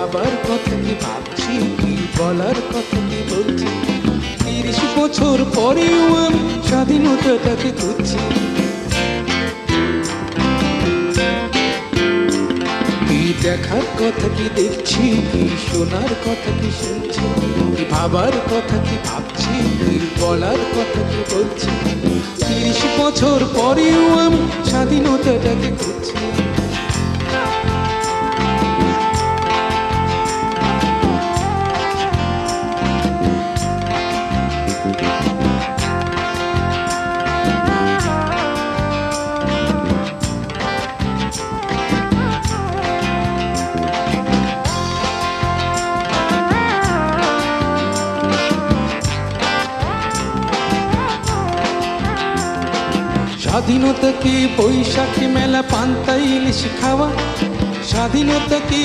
ভাবার কথা কি ভাবছি, কি বলার কথা কি বলছি। 30 বছর পরেও আমি স্বাধীনতাটাকে খুঁজছি। কি দেখার কথা কি দেখছি, কি শোনার কথা কি শুনছি, কি ভাবার কথা কি ভাবছি, কি বলার কথা কি বলছি। 30 বছর পরেও আমি স্বাধীনতাটাকে খুঁজছি। স্বাধীনতা কি বৈশাখী মেলা, পান্তা ইলিশ খাওয়া? স্বাধীনতা কি